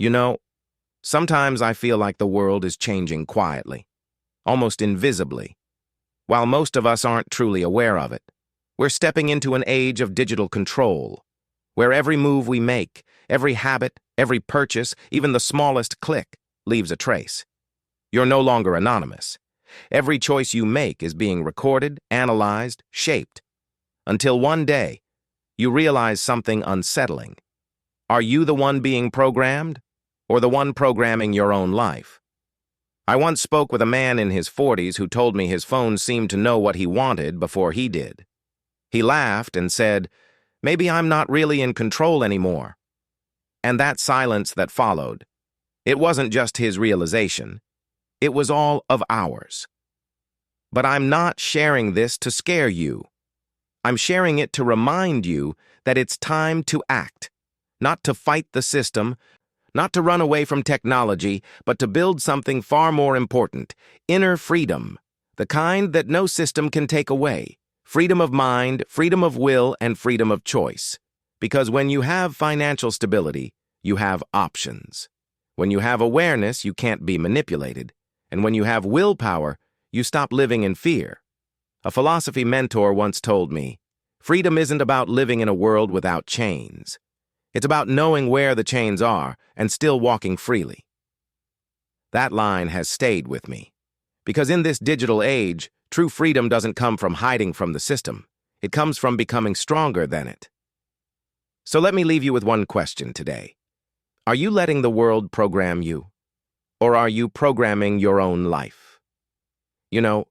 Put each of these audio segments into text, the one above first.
You know, sometimes I feel like the world is changing quietly, almost invisibly, while most of us aren't truly aware of it. We're stepping into an age of digital control, where every move we make, every habit, every purchase, even the smallest click, leaves a trace. You're no longer anonymous. Every choice you make is being recorded, analyzed, shaped, until one day, you realize something unsettling. Are you the one being programmed, or the one programming your own life? I once spoke with a man in his 40s who told me his phone seemed to know what he wanted before he did. He laughed and said, "Maybe I'm not really in control anymore." And that silence that followed, it wasn't just his realization. It was all of ours. But I'm not sharing this to scare you. I'm sharing it to remind you that it's time to act, not to fight the system, not to run away from technology, but to build something far more important, inner freedom, the kind that no system can take away. Freedom of mind, freedom of will, and freedom of choice. Because when you have financial stability, you have options. When you have awareness, you can't be manipulated. And when you have willpower, you stop living in fear. A philosophy mentor once told me, freedom isn't about living in a world without chains. It's about knowing where the chains are and still walking freely. That line has stayed with me. Because in this digital age, true freedom doesn't come from hiding from the system. It comes from becoming stronger than it. So let me leave you with one question today. Are you letting the world program you? Or are you programming your own life? You know,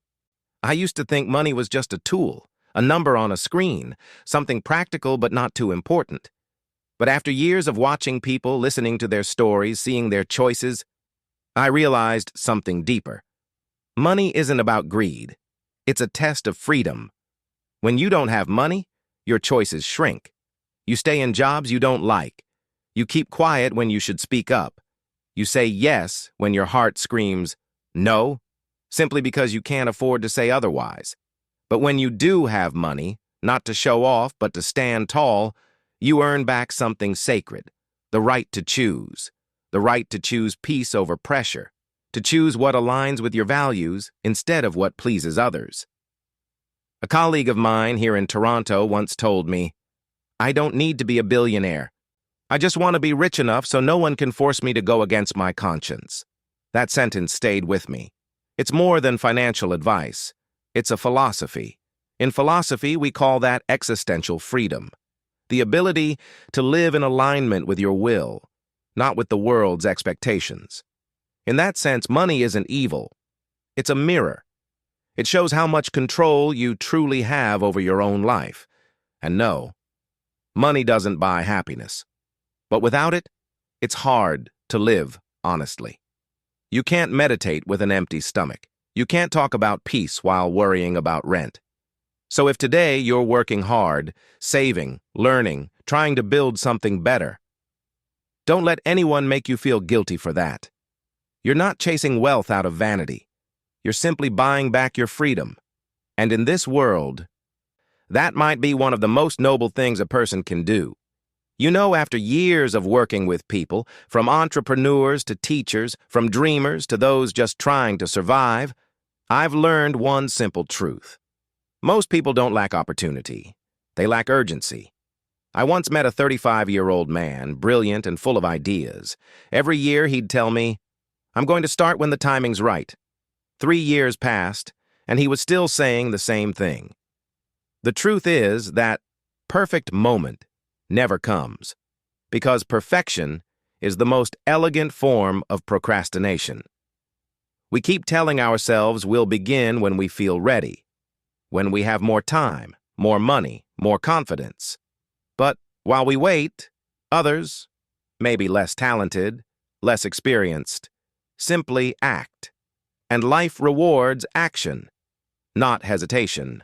I used to think money was just a tool, a number on a screen, something practical but not too important. But after years of watching people, listening to their stories, seeing their choices, I realized something deeper. Money isn't about greed. It's a test of freedom. When you don't have money, your choices shrink. You stay in jobs you don't like. You keep quiet when you should speak up. You say yes when your heart screams no, simply because you can't afford to say otherwise. But when you do have money, not to show off but to stand tall, you earn back something sacred, the right to choose peace over pressure, to choose what aligns with your values instead of what pleases others. A colleague of mine here in Toronto once told me, "I don't need to be a billionaire. I just want to be rich enough so no one can force me to go against my conscience." That sentence stayed with me. It's more than financial advice. It's a philosophy. In philosophy, we call that existential freedom. The ability to live in alignment with your will, not with the world's expectations. In that sense, money isn't evil. It's a mirror. It shows how much control you truly have over your own life. And no, money doesn't buy happiness. But without it, it's hard to live honestly. You can't meditate with an empty stomach. You can't talk about peace while worrying about rent. So if today you're working hard, saving, learning, trying to build something better, don't let anyone make you feel guilty for that. You're not chasing wealth out of vanity. You're simply buying back your freedom. And in this world, that might be one of the most noble things a person can do. You know, after years of working with people, from entrepreneurs to teachers, from dreamers to those just trying to survive, I've learned one simple truth. Most people don't lack opportunity. They lack urgency. I once met a 35-year-old man, brilliant and full of ideas. Every year he'd tell me, "I'm going to start when the timing's right." 3 years passed, and he was still saying the same thing. The truth is that perfect moment never comes, because perfection is the most elegant form of procrastination. We keep telling ourselves we'll begin when we feel ready, when we have more time, more money, more confidence. But while we wait, others, maybe less talented, less experienced, simply act. And life rewards action, not hesitation.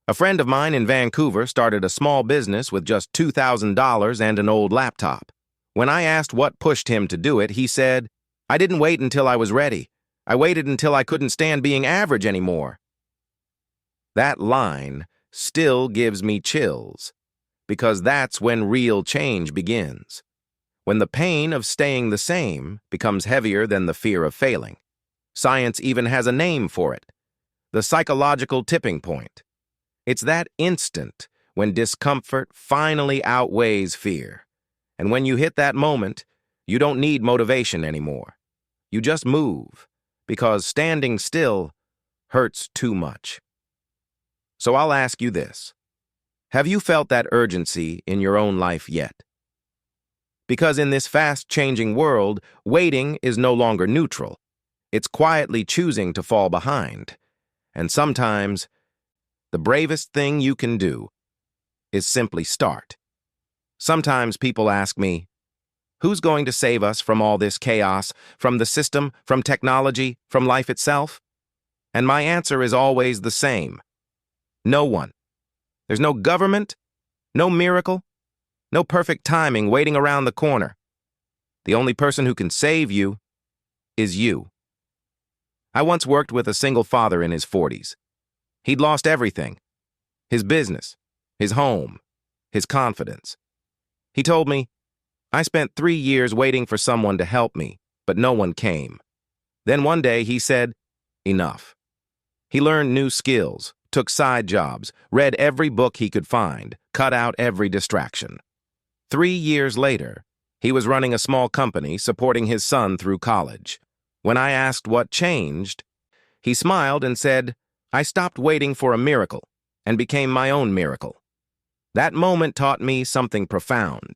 A friend of mine in Vancouver started a small business with just $2,000 and an old laptop. When I asked what pushed him to do it, he said, "I didn't wait until I was ready. I waited until I couldn't stand being average anymore." That line still gives me chills, because that's when real change begins. when the pain of staying the same becomes heavier than the fear of failing. Science even has a name for it: the psychological tipping point. It's that instant when discomfort finally outweighs fear. And when you hit that moment, you don't need motivation anymore. You just move, because standing still hurts too much. So I'll ask you this: have you felt that urgency in your own life yet? Because in this fast-changing world, waiting is no longer neutral. It's quietly choosing to fall behind. And sometimes, the bravest thing you can do is simply start. Sometimes people ask me, who's going to save us from all this chaos, from the system, from technology, from life itself? And my answer is always the same: no one. There's no government, no miracle, no perfect timing waiting around the corner. The only person who can save you is you. I once worked with a single father in his 40s. He'd lost everything: his business, his home, his confidence. He told me, "I spent 3 years waiting for someone to help me, but no one came." Then one day he said, enough. He learned new skills, took side jobs, read every book he could find, cut out every distraction. 3 years later, he was running a small company supporting his son through college. When I asked what changed, he smiled and said, "I stopped waiting for a miracle and became my own miracle." That moment taught me something profound.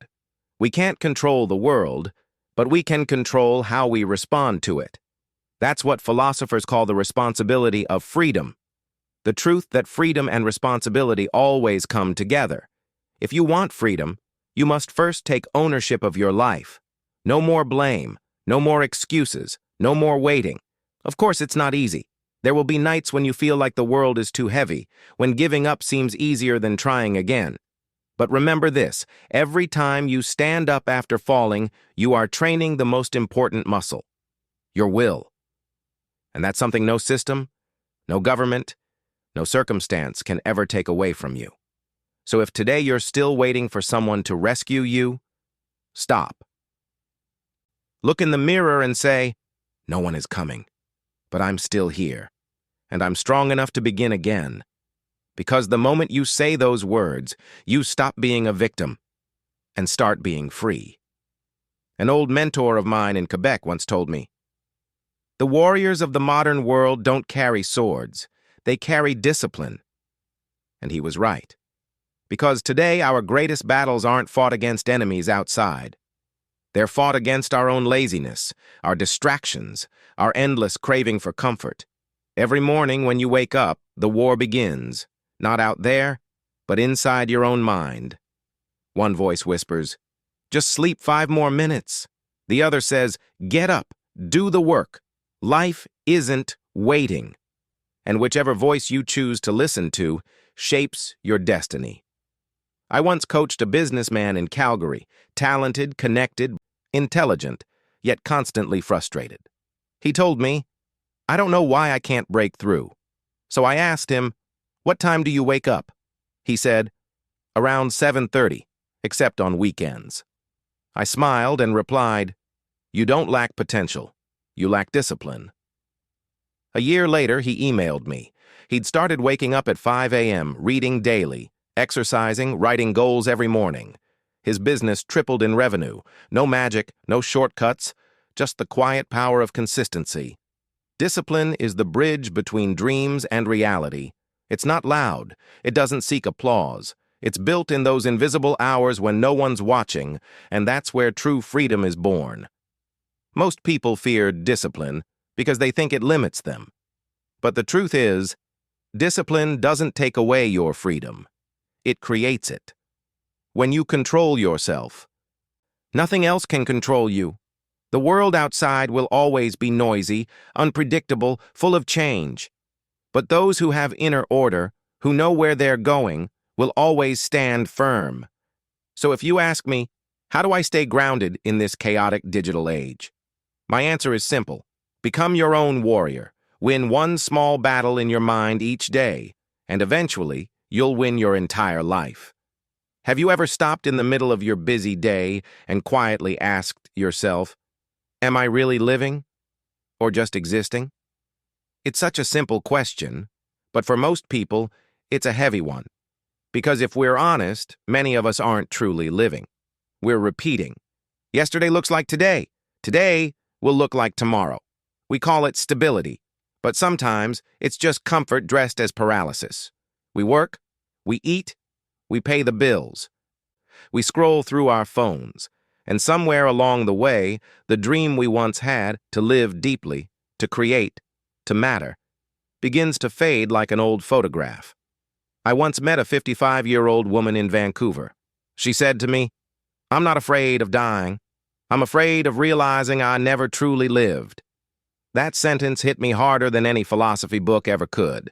We can't control the world, but we can control how we respond to it. That's what philosophers call the responsibility of freedom. The truth that freedom and responsibility always come together. If you want freedom, you must first take ownership of your life. No more blame, no more excuses, no more waiting. Of course, it's not easy. There will be nights when you feel like the world is too heavy, when giving up seems easier than trying again. But remember this: every time you stand up after falling, you are training the most important muscle: your will. And that's something no system, no government, no circumstance can ever take away from you. So if today you're still waiting for someone to rescue you, stop. Look in the mirror and say, "No one is coming, but I'm still here, and I'm strong enough to begin again." Because the moment you say those words, you stop being a victim and start being free. An old mentor of mine in Quebec once told me, "The warriors of the modern world don't carry swords, they carry discipline." And he was right. Because today our greatest battles aren't fought against enemies outside. They're fought against our own laziness, our distractions, our endless craving for comfort. Every morning when you wake up, the war begins, not out there, but inside your own mind. One voice whispers, "Just sleep 5 more minutes." The other says, "Get up, do the work. Life isn't waiting." And whichever voice you choose to listen to shapes your destiny. I once coached a businessman in Calgary, talented, connected, intelligent, yet constantly frustrated. He told me, "I don't know why I can't break through." So I asked him, "What time do you wake up?" He said, "Around 7:30, except on weekends." I smiled and replied, "You don't lack potential. You lack discipline." A year later, he emailed me. He'd started waking up at 5 a.m., reading daily, exercising, writing goals every morning. His business tripled in revenue. No magic, no shortcuts, just the quiet power of consistency. Discipline is the bridge between dreams and reality. It's not loud. It doesn't seek applause. It's built in those invisible hours when no one's watching, and that's where true freedom is born. Most people fear discipline because they think it limits them. But the truth is, discipline doesn't take away your freedom. It creates it. When you control yourself, nothing else can control you. The world outside will always be noisy, unpredictable, full of change. But those who have inner order, who know where they're going, will always stand firm. So if you ask me, how do I stay grounded in this chaotic digital age? My answer is simple. Become your own warrior. Win one small battle in your mind each day, and eventually, you'll win your entire life. Have you ever stopped in the middle of your busy day and quietly asked yourself, am I really living or just existing? It's such a simple question, but for most people, it's a heavy one. Because if we're honest, many of us aren't truly living. We're repeating. Yesterday looks like today. Today will look like tomorrow. We call it stability, but sometimes it's just comfort dressed as paralysis. We work, we eat, we pay the bills. We scroll through our phones, and somewhere along the way, the dream we once had to live deeply, to create, to matter, begins to fade like an old photograph. I once met a 55-year-old woman in Vancouver. She said to me, "I'm not afraid of dying. I'm afraid of realizing I never truly lived." That sentence hit me harder than any philosophy book ever could.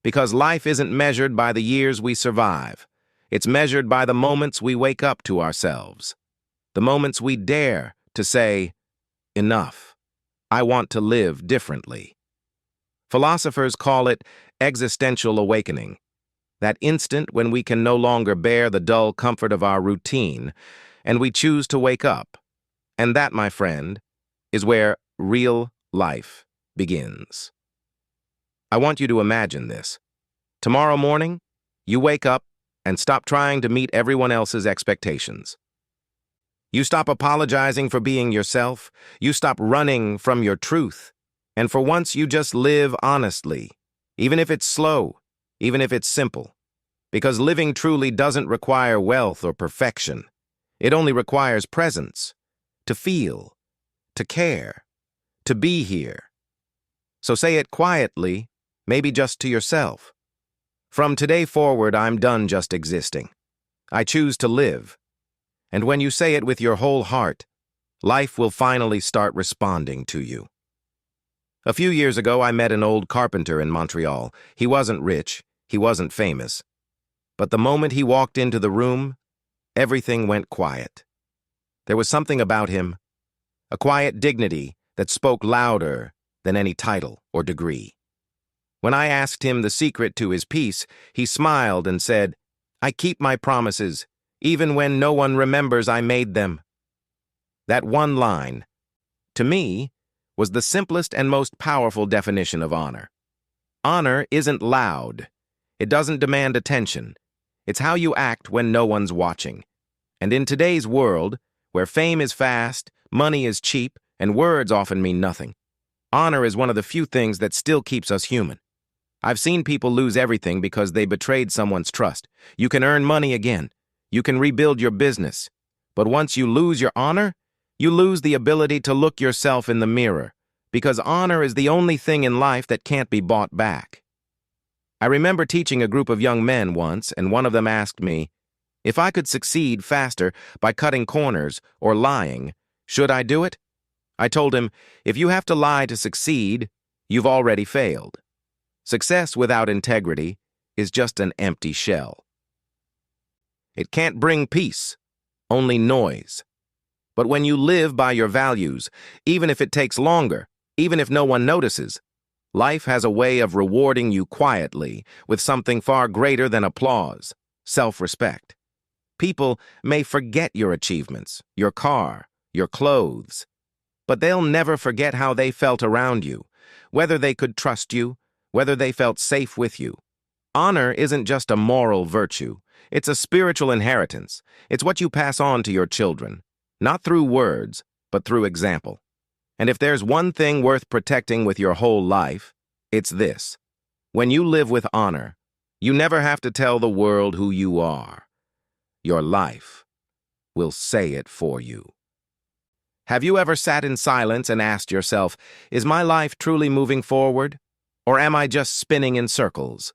Because life isn't measured by the years we survive. It's measured by the moments we wake up to ourselves. The moments we dare to say, enough. I want to live differently. Philosophers call it existential awakening. That instant when we can no longer bear the dull comfort of our routine, and we choose to wake up. And that, my friend, is where real life begins. I want you to imagine this. Tomorrow morning, you wake up and stop trying to meet everyone else's expectations. You stop apologizing for being yourself. You stop running from your truth. And for once, you just live honestly, even if it's slow, even if it's simple. Because living truly doesn't require wealth or perfection. It only requires presence, to feel, to care, to be here. So say it quietly, maybe just to yourself. From today forward, I'm done just existing. I choose to live. And when you say it with your whole heart, life will finally start responding to you. A few years ago, I met an old carpenter in Montreal. He wasn't rich, he wasn't famous. But the moment he walked into the room, everything went quiet. There was something about him, a quiet dignity that spoke louder than any title or degree. When I asked him the secret to his peace, he smiled and said, "I keep my promises, even when no one remembers I made them." That one line, to me, was the simplest and most powerful definition of honor. Honor isn't loud. It doesn't demand attention. It's how you act when no one's watching. And in today's world, where fame is fast, money is cheap, and words often mean nothing, honor is one of the few things that still keeps us human. I've seen people lose everything because they betrayed someone's trust. You can earn money again. You can rebuild your business. But once you lose your honor, you lose the ability to look yourself in the mirror, because honor is the only thing in life that can't be bought back. I remember teaching a group of young men once, and one of them asked me, if I could succeed faster by cutting corners or lying, should I do it? I told him, if you have to lie to succeed, you've already failed. Success without integrity is just an empty shell. It can't bring peace, only noise. But when you live by your values, even if it takes longer, even if no one notices, life has a way of rewarding you quietly with something far greater than applause, self-respect. People may forget your achievements, your car, your clothes, but they'll never forget how they felt around you, whether they could trust you, whether they felt safe with you. Honor isn't just a moral virtue. It's a spiritual inheritance. It's what you pass on to your children, not through words, but through example. And if there's one thing worth protecting with your whole life, it's this. When you live with honor, you never have to tell the world who you are. Your life will say it for you. Have you ever sat in silence and asked yourself, is my life truly moving forward? Or am I just spinning in circles?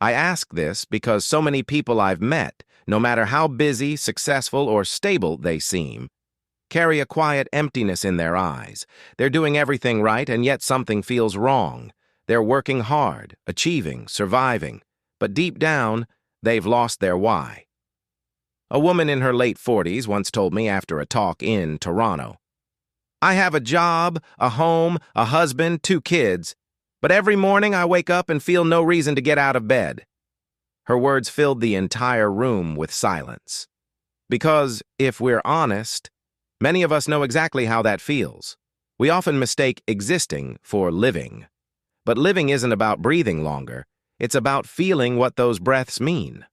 I ask this because so many people I've met, no matter how busy, successful, or stable they seem, carry a quiet emptiness in their eyes. They're doing everything right, and yet something feels wrong. They're working hard, achieving, surviving, but deep down, they've lost their why. A woman in her late 40s once told me after a talk in Toronto, "I have a job, a home, a husband, 2 kids, but every morning I wake up and feel no reason to get out of bed." Her words filled the entire room with silence. Because, if we're honest, many of us know exactly how that feels. We often mistake existing for living. But living isn't about breathing longer. It's about feeling what those breaths mean.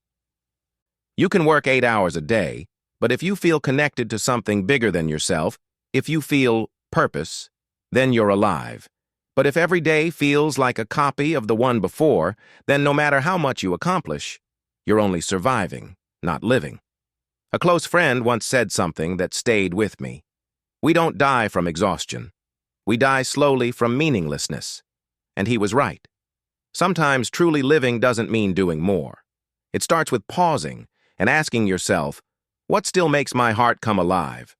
You can work 8 hours a day, but if you feel connected to something bigger than yourself, if you feel purpose, then you're alive. But if every day feels like a copy of the one before, then no matter how much you accomplish, you're only surviving, not living. A close friend once said something that stayed with me. We don't die from exhaustion. We die slowly from meaninglessness. And he was right. Sometimes truly living doesn't mean doing more. It starts with pausing and asking yourself, what still makes my heart come alive?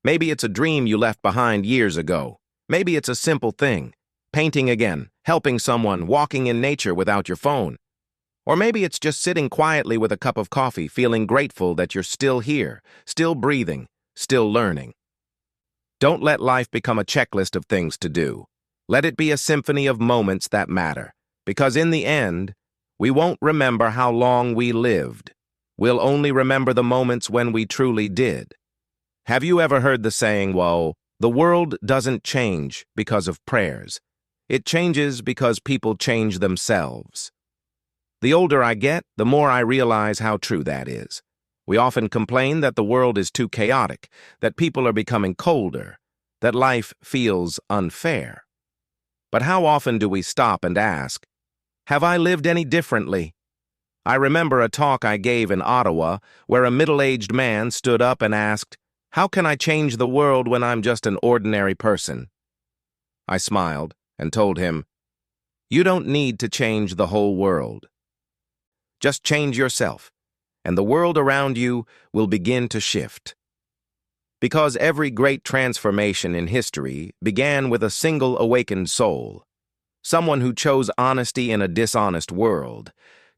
Maybe it's a dream you left behind years ago. Maybe it's a simple thing, painting again, helping someone, walking in nature without your phone. Or maybe it's just sitting quietly with a cup of coffee, feeling grateful that you're still here, still breathing, still learning. Don't let life become a checklist of things to do. Let it be a symphony of moments that matter, because in the end, we won't remember how long we lived. We'll only remember the moments when we truly did. Have you ever heard the saying, well, the world doesn't change because of prayers. It changes because people change themselves. The older I get, the more I realize how true that is. We often complain that the world is too chaotic, that people are becoming colder, that life feels unfair. But how often do we stop and ask, have I lived any differently? I remember a talk I gave in Ottawa where a middle-aged man stood up and asked, how can I change the world when I'm just an ordinary person? I smiled and told him, you don't need to change the whole world. Just change yourself, and the world around you will begin to shift. Because every great transformation in history began with a single awakened soul, someone who chose honesty in a dishonest world,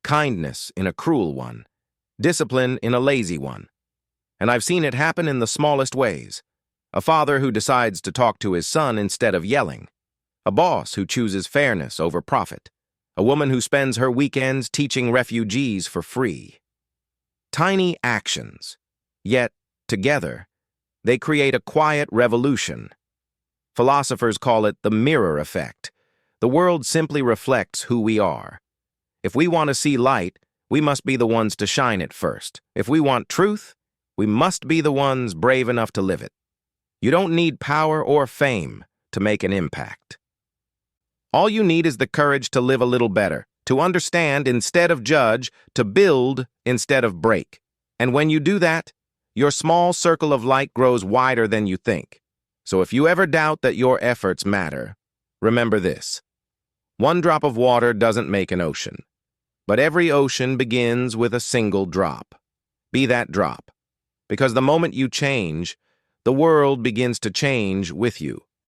kindness in a cruel one, discipline in a lazy one. And I've seen it happen in the smallest ways. A father who decides to talk to his son instead of yelling. A boss who chooses fairness over profit. A woman who spends her weekends teaching refugees for free. Tiny actions, yet, together, they create a quiet revolution. Philosophers call it the mirror effect. The world simply reflects who we are. If we want to see light, we must be the ones to shine it first. If we want truth, we must be the ones brave enough to live it. You don't need power or fame to make an impact. All you need is the courage to live a little better, to understand instead of judge, to build instead of break. And when you do that, your small circle of light grows wider than you think. So if you ever doubt that your efforts matter, remember this. One drop of water doesn't make an ocean, but every ocean begins with a single drop. Be that drop, because the moment you change, the world begins to change with you.